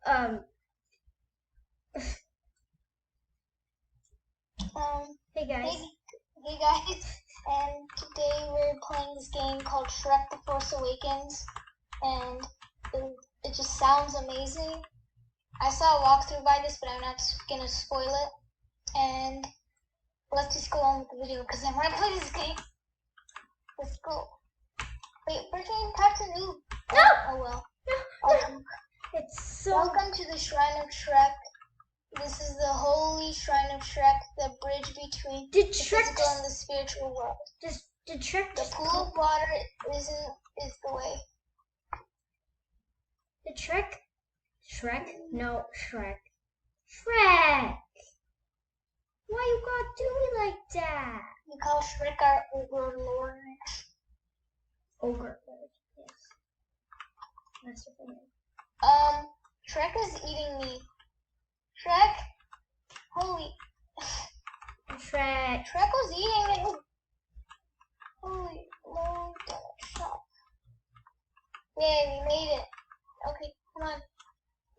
Um, hey guys. Hey guys, and today we're playing this game called Shrek the Force Awakens, and it just sounds amazing. I saw a walkthrough by this, but I'm not gonna spoil it, and let's just go on with the video, because I want to play this game. Let's go. Wait, first I have to noob. No! Oh well. No. It's so... Welcome to the Shrine of Shrek. This is the holy Shrine of Shrek, the bridge between the physical and the spiritual world. Did Shrek The pool of water is the way. Did Shrek? No, Shrek. Shrek! Why you gotta do me like that? We call Shrek our ogre lord. Ogre lord, yes. That's what I mean. Shrek is eating me. Shrek? Holy. Shrek. Shrek was eating me. Holy Lord, shop. Yay, we made it. Okay, come on.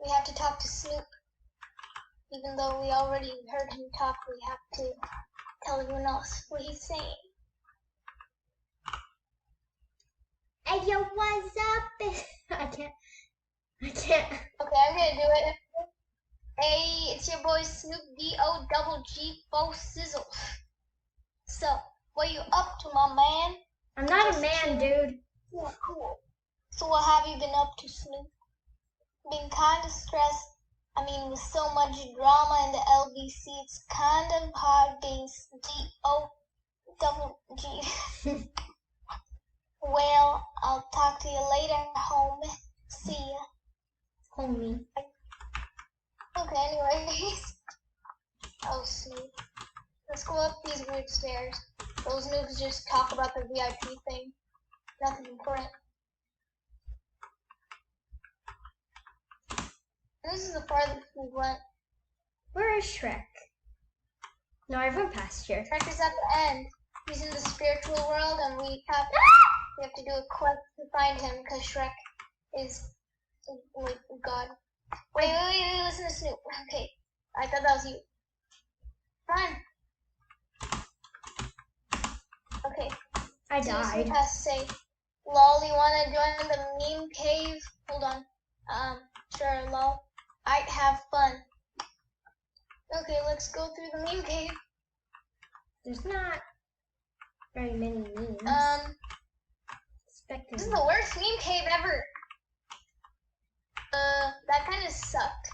We have to talk to Snoop. Even though we already heard him talk, we have to tell everyone else what he's saying. Hey, yo, what's up? I can't. Okay, I'm gonna do it. Hey, it's your boy Snoop D-O-double-G Fo Sizzle. So, what you up to, my man? I'm not a man, dude. Yeah, cool. So what have you been up to, Snoop? Been kind of stressed. I mean, with so much drama in the LBC, it's kind of hard being D-O-double-G. Well, I'll talk to you later, homie. See ya. Homie. Okay, anyways. Oh, Snoop. Let's go up these weird stairs. Those noobs just talk about the VIP thing. Nothing important. This is the farthest we went. Where is Shrek? No, I went past here. Shrek is at the end. He's in the spiritual world, and we have to do a quest to find him, because Shrek is like God. Wait, listen to Snoop. Okay, I thought that was you. Fine. Okay. I so died. Snoop has to say, lol, you wanna join the meme cave? Hold on. Sure, lol. I'd have fun. Okay, let's go through the meme cave. There's not very many memes. This is the worst meme cave ever. That kind of sucked.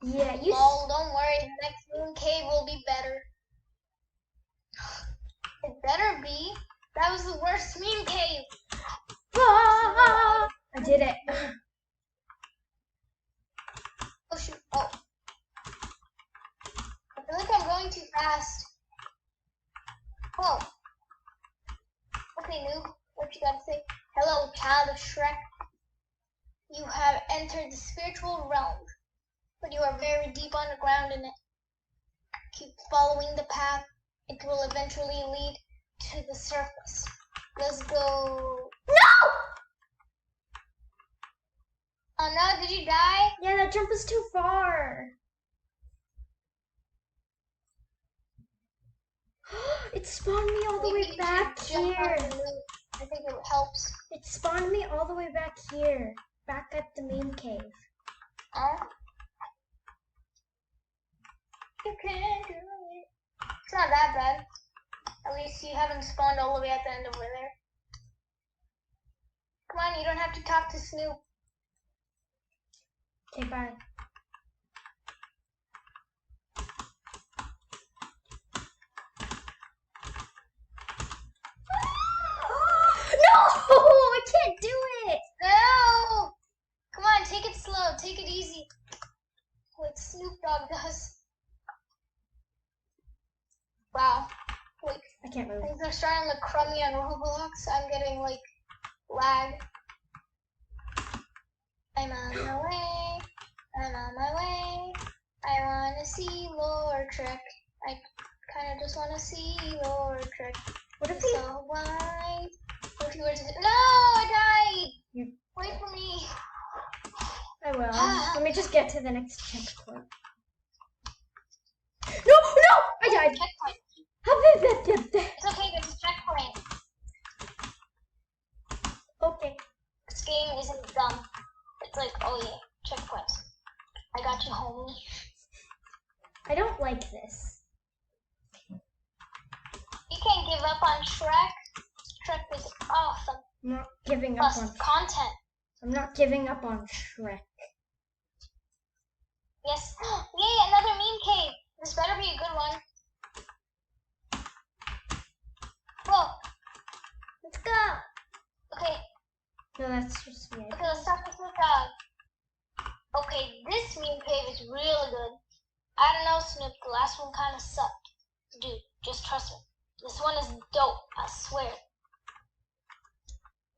Yeah, you. Lol, don't worry. The next meme cave will be better. It better be. That was the worst meme cave. Ah, I did it. Oh shoot! Oh, I feel like I'm going too fast. Whoa. Okay, noob. What you gotta say? Hello, child of Shrek. You have entered the spiritual realm, but you are very deep underground in it. Keep following the path. It will eventually lead to the surface. Let's go. No! Oh no, did you die? Yeah, that jump was too far. It spawned me all the way back here. I think it helps. It spawned me all the way back here. Back at the main cave. You can do it. It's not that bad. At least you haven't spawned all the way at the end over there. Come on, you don't have to talk to Snoop. Okay, bye. No! I can't do it! No! Come on, take it slow. Take it easy. Like Snoop Dogg does. Wow. Like, I can't move. things are starting to look crummy on Roblox. I'm getting, like, lag. I'm on my way. I'm on my way. I wanna see Lord Trek. I kinda just wanna see Lord Trek. What if he... So why? If you were to... No! I died! You... Wait for me. I will. Let me just get to the next checkpoint. No! I died. Checkpoint. It's okay, there's a checkpoint. Okay. This game isn't dumb. It's like, oh yeah, checkpoints. I got you, homie. I don't like this. You can't give up on Shrek. Shrek is awesome. I'm not giving up on content. I'm not giving up on Shrek. Yes. Yay, another meme cave. This better be a good one. Whoa. Let's go. Okay. No, that's just me. Okay, let's start with the dog. Okay, this meme cave is really good. I don't know, Snoop. The last one kind of sucked. Dude, just trust me. This one is dope. I swear.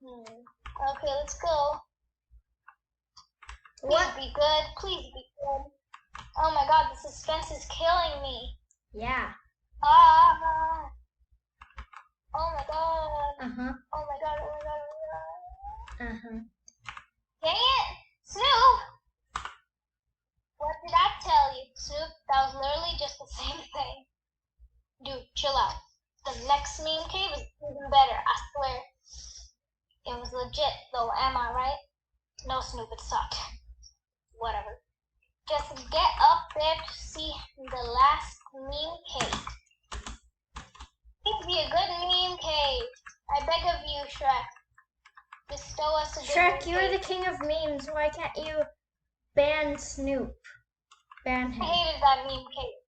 Okay, let's go. Please be good. Please be good. Oh my god, the suspense is killing me. Yeah. Ah. Oh my god. Uh-huh. Oh my god, oh my god, oh my god. Uh-huh. Dang it! Snoop! What did I tell you? Snoop, that was literally just the same thing. Dude, chill out. The next meme cave is even better, I swear. It was legit though, am I right? No, Snoop, it sucked. Whatever. Just get up there to see the last meme cave. Please be a good meme cave. I beg of you, Shrek. Bestow us a good Shrek, meme you're cave. the king of memes. Why can't you ban Snoop? Ban him. I hated that meme cave.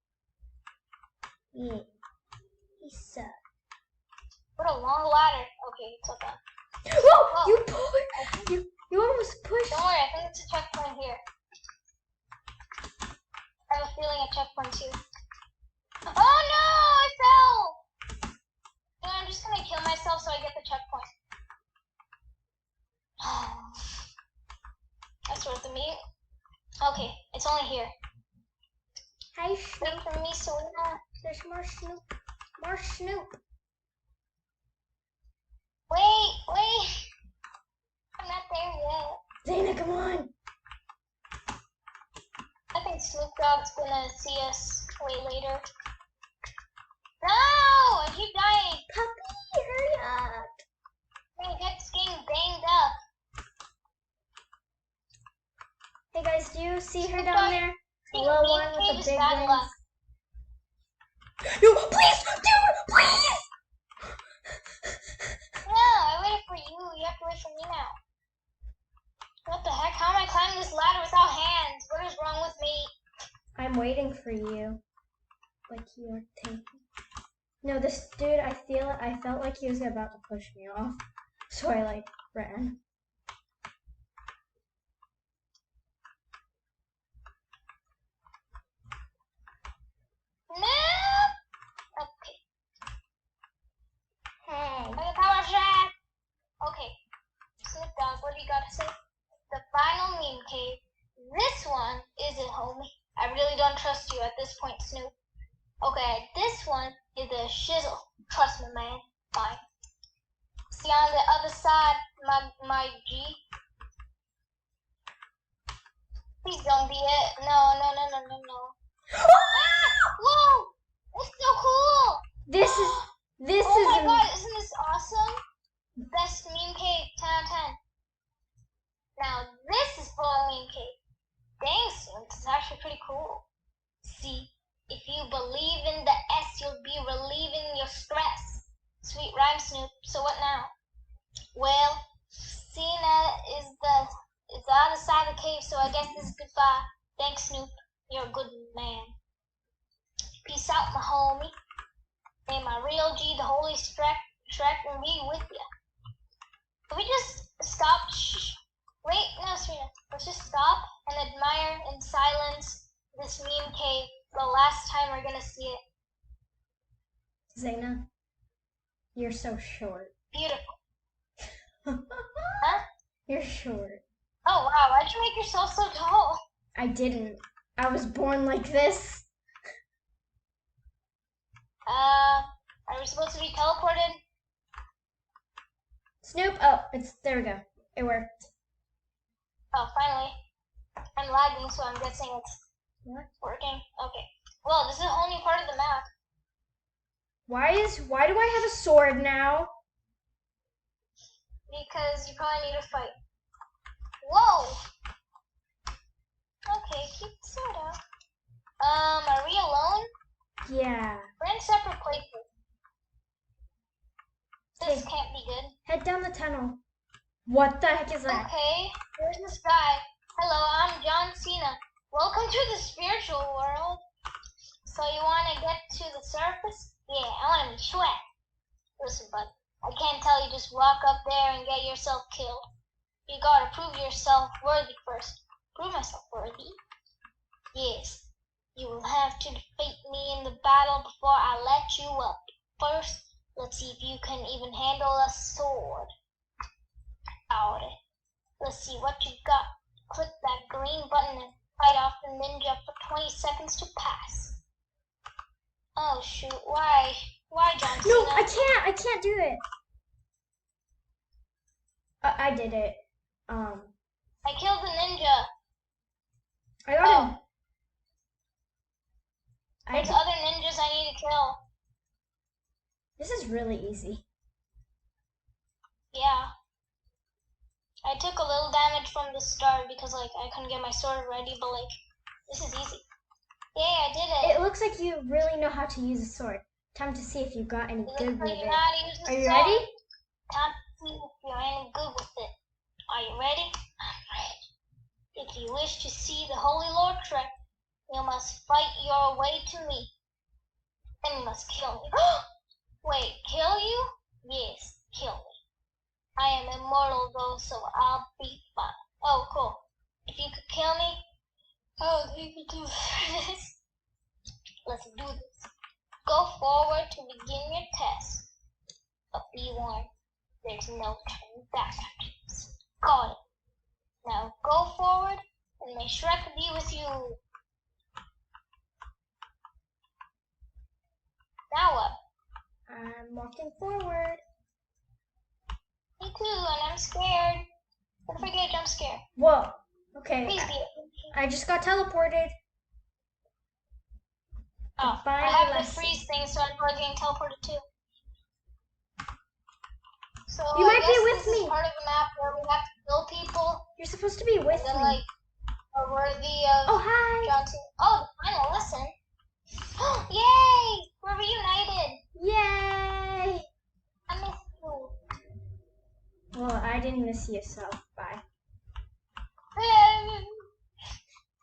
Yeah. He sucked. What a long ladder. Okay, it's okay. Whoa! Whoa. You almost pushed. Don't worry, I think it's a checkpoint here. I have a feeling a checkpoint too. Oh no! I fell! No, I'm just gonna kill myself so I get the checkpoint. That's worth the meat. Okay, it's only here. Hi, Snoop. Wait for me, Selena. There's more Snoop. More Snoop. Wait. I'm not there yet. Zayna, come on. I think Snoop Dogg's gonna see us way later. No! I keep dying. Puppy, hurry up. I'm gonna get this game banged up. Hey guys, do you see her Snoop down Dogg, there? The Meme little one cave with the is big bad wings. luck. No, please, dude, please. No, I waited for you. You have to wait for me now. What the heck? How am I climbing this ladder without hands? What is wrong with me? I'm waiting for you. Like you're taking. No, this dude, I felt like he was about to push me off. So I like ran. No! Okay. Hey. Okay, power shot! Okay. Snoop Dogg, what do you got to say? The final meme cave. This one is it, homie. I really don't trust you at this point, Snoop. Okay, this one is the shizzle. Trust me, man. Fine. See on the other side, my G. Please don't be it. No. Ah! Whoa! It's so cool! This is Oh my god, isn't this awesome? Best meme cave, 10 out of 10. Now this is full meme cave. Dang, Snoop, this is actually pretty cool. See, if you believe in the S, you'll be relieving your stress. Sweet rhyme, Snoop. So what now? Well, Cena is the other side of the cave, so I guess this is goodbye. Thanks, Snoop. You're a good man. Peace out, my homie. May my real G, the holy Shrek, will be with you. Can we just stop? Shh. Wait, no, Serena. Let's just stop and admire in silence this meme cave the last time we're gonna see it. Zayna, you're so short. Beautiful. Huh? You're short. Oh wow, why'd you make yourself so tall? I didn't. I was born like this. Are we supposed to be teleported? Snoop, oh, there we go. It worked. Oh, finally. I'm lagging, so I'm guessing it's working. Okay. Well, this is a whole new part of the map. Why do I have a sword now? Because you probably need to fight. Whoa! Okay, keep the sword out. Are we alone? Yeah. We're in separate places. This Okay. can't be good. Head down the tunnel. What the heck is that? Okay, there's this guy. Hello, I'm John Cena. Welcome to the spiritual world. So you want to get to the surface? Yeah, I want to be Shrek. Listen, bud, I can't tell you just walk up there and get yourself killed. You gotta prove yourself worthy first. Prove myself worthy? Yes. You will have to defeat me in the battle before I let you up. First, let's see if you can even handle a sword. Alright. Let's see what you got. Click that green button and fight off the ninja for 20 seconds to pass. Oh shoot, why? Why, John Cena? No, I can't do it. I did it. I killed the ninja. I got him. There's other ninjas I need to kill. This is really easy. Yeah. I took a little damage from the start because I couldn't get my sword ready, but this is easy. Yay, I did it. It looks like you really know how to use a sword. Time to see if you got any good with it. Are you ready? Time to see if you're any good with it. Are you ready? I'm ready. If you wish to see the Holy Lord Shrek, you must fight your way to me. Then you must kill me. Wait, kill you? Yes, kill me. I am immortal though, so I'll be fine. Oh, cool. If you could kill me, oh, we could do this. Let's do this. Go forward to begin your test. But be warned, there's no turning back after this. Got it. Now go forward and may Shrek be with you. Now what? I'm walking forward. Me too, and I'm scared. Don't forget, I'm scared. Whoa. Okay. Please be. I just got teleported. Oh, I have the freeze thing, so I'm probably getting teleported too. So you might I guess be with this me. Is part of the map where we have to kill people. You're supposed to be with and then, me. Are worthy of oh, hi. Johnson. Oh, the final lesson. Yay! We're reunited. Yay! I miss you. Well, I didn't miss you, so bye.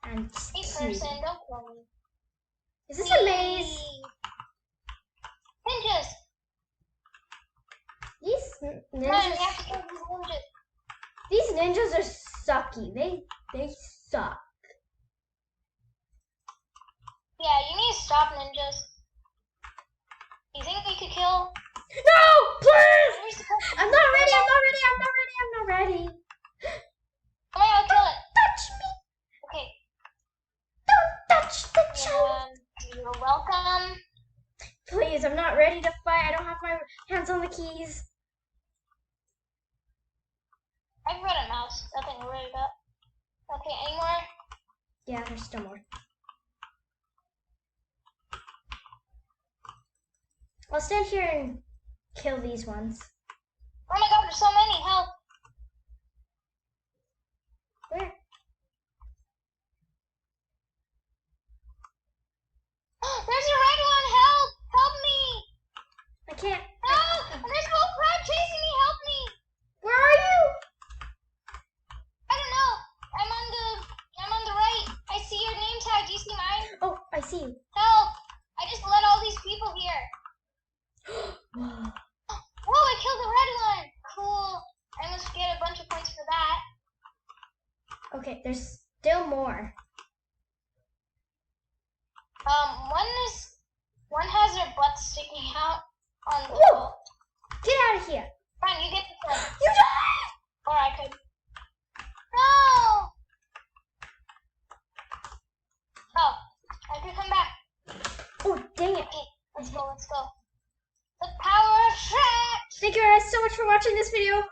And hey, person, don't kill me. Is this a maze? Ninjas. These ninjas. Run, we have to kill these ninjas. These ninjas are sucky. They suck. Yeah, you need to stop ninjas. You think we could kill? No, please! I'm not ready. I'm not ready. Come on, I'll kill it. Touch me. Okay. Don't touch the child. You're welcome. Please, I'm not ready to fight. I don't have my hands on the keys. I've got a mouse. Nothing to worry about. Okay, any more? Yeah, there's still more. I'll stand here and kill these ones. Oh my god, there's so many. Help. Where? There's a red one. Help. Help me. I can't. Help. There's a little crab chasing me. Help me. Where are you? I don't know. I'm on the right. I see your name tag. Do you see mine? Oh, I see you. Help. I just let all these people here. Whoa. Whoa, I killed the red one. Cool. I must get a bunch of points for that. Okay, there's still more. One has their butt sticking out on the Whoa. wall. Get out of here. Fine, you get this one. You died! Or I could. No! Oh, I could come back. Oh, dang it. Okay, let's go. The power of Shrek! Thank you guys so much for watching this video.